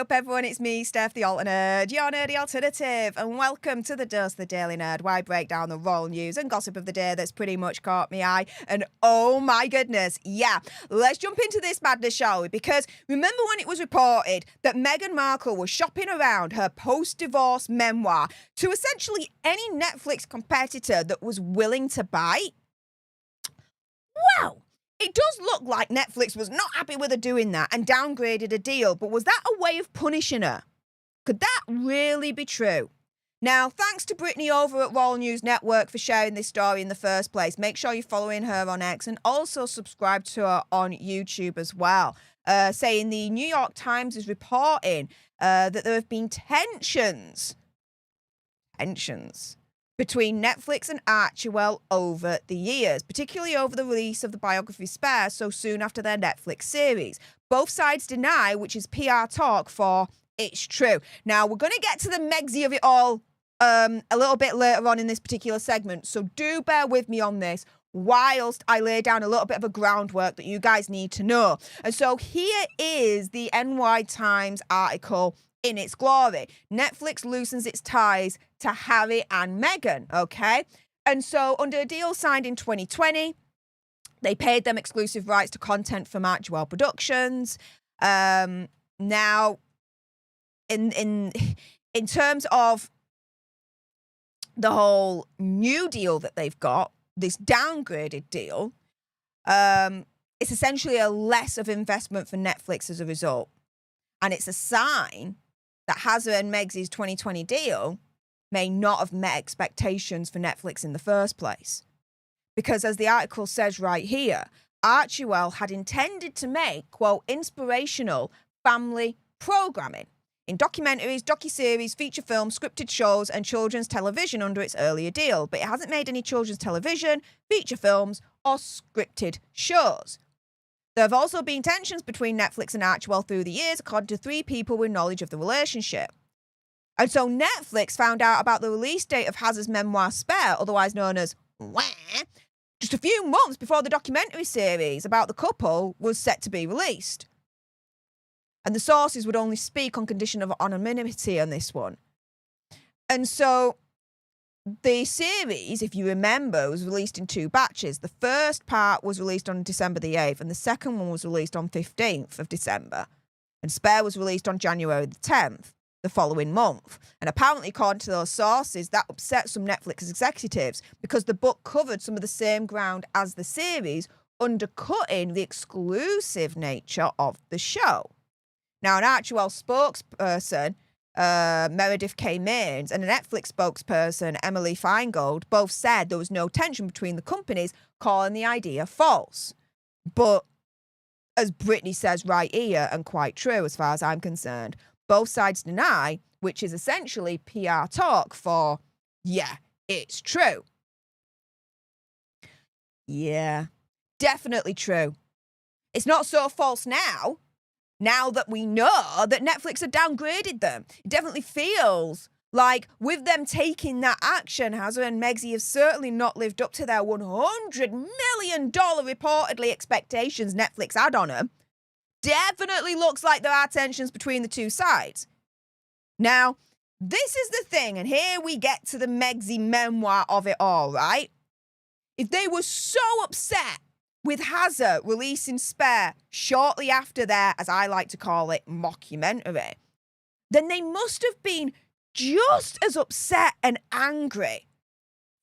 up, everyone? It's me, Stef The Alter Nerd, your nerdy alternative, and welcome to the Dose the Daily Nerd, where I break down the royal news and gossip of the day that's pretty much caught my eye. And oh my goodness, yeah, let's jump into this madness, shall we? Because remember when it was reported that Meghan Markle was shopping around her post-divorce memoir to essentially any Netflix competitor that was willing to bite? Well, it does look like Netflix was not happy with her doing that and downgraded a deal, but was that a way of punishing her? Could that really be true? Now, thanks to Brittany over at Royal News Network for sharing this story in the first place. Make sure you're following her on X and also subscribe to her on YouTube as well. Saying the New York Times is reporting that there have been tensions between Netflix and Archewell over the years, particularly over the release of the biography Spare so soon after their Netflix series. Both sides deny, which is PR talk for it's true. Now, we're going to get to the Megsy of it all a little bit later on in this particular segment, so do bear with me on this whilst I lay down a little bit of a groundwork that you guys need to know. And so here is the NY Times article in its glory. Netflix loosens its ties to Harry and Meghan, okay? And so under a deal signed in 2020, they paid them exclusive rights to content from Archewell Productions. Now, in terms of the whole new deal that they've got, this downgraded deal, it's essentially a less of investment for Netflix as a result. And it's a sign that Hazza and Megsy's 2020 deal may not have met expectations for Netflix in the first place. Because as the article says right here, Archewell had intended to make, quote, inspirational family programming in documentaries, docuseries, feature films, scripted shows, and children's television under its earlier deal, but it hasn't made any children's television, feature films, or scripted shows. There have also been tensions between Netflix and Archewell through the years, according to 3 people with knowledge of the relationship. And so Netflix found out about the release date of Hazza's memoir Spare, otherwise known as Wah, just a few months before the documentary series about the couple was set to be released. And the sources would only speak on condition of anonymity on this one. And so the series, if you remember, was released in 2 batches. The first part was released on December the 8th, and the second one was released on 15th of December. And Spare was released on January the 10th, the following month. And apparently, according to those sources, that upset some Netflix executives because the book covered some of the same ground as the series, undercutting the exclusive nature of the show. Now, an Archewell spokesperson, Meredith K. Maines, and a Netflix spokesperson, Emily Feingold, both said there was no tension between the companies, calling the idea false. But as Brittany says right here, and quite true as far as I'm concerned, both sides deny, which is essentially PR talk for, yeah, it's true. Yeah, definitely true. It's not so false now that we know that Netflix had downgraded them. It definitely feels like with them taking that action, Hazza and Megsy have certainly not lived up to their $100 million reportedly expectations Netflix had on them. Definitely looks like there are tensions between the 2 sides. Now, this is the thing, and here we get to the Megsy memoir of it all, right? If they were so upset with Hazza releasing Spare shortly after their, as I like to call it, mockumentary, then they must have been just as upset and angry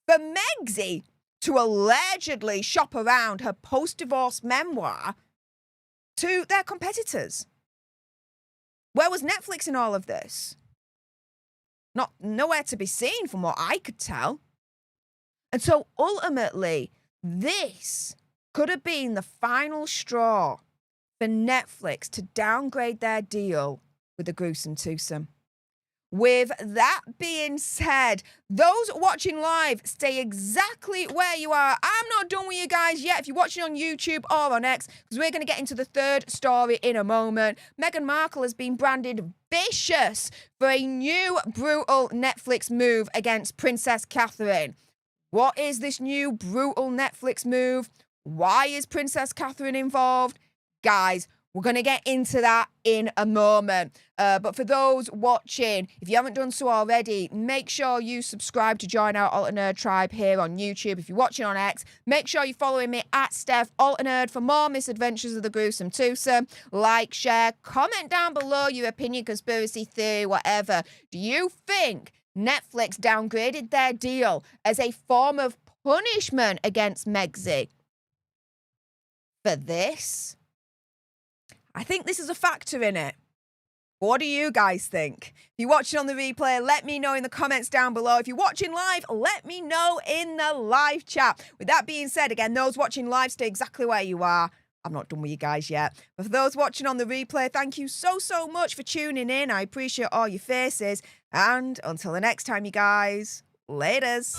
for Megsy to allegedly shop around her post-divorce memoir to their competitors. Where was Netflix in all of this? Nowhere to be seen from what I could tell. And so ultimately, this could have been the final straw for Netflix to downgrade their deal with the gruesome twosome. With that being said, those watching live, stay exactly where you are. I'm not done with you guys yet if you're watching on YouTube or on X, because we're going to get into the third story in a moment. Meghan Markle has been branded vicious for a new brutal Netflix move against Princess Catherine. What is this new brutal Netflix move? Why is Princess Catherine involved? Guys, We're going to get into that in a moment. But for those watching, if you haven't done so already, make sure you subscribe to join our Alter Nerd tribe here on YouTube. If you're watching on X, make sure you're following me at Stef Alter Nerd for more misadventures of the gruesome twosome. Like, share, comment down below your opinion, conspiracy theory, whatever. Do you think Netflix downgraded their deal as a form of punishment against Megxi for this? I think this is a factor in it. What do you guys think? If you're watching on the replay, let me know in the comments down below. If you're watching live, let me know in the live chat. With that being said, again, those watching live, stay exactly where you are. I'm not done with you guys yet. But for those watching on the replay, thank you so much for tuning in. I appreciate all your faces. And until the next time, you guys, laters.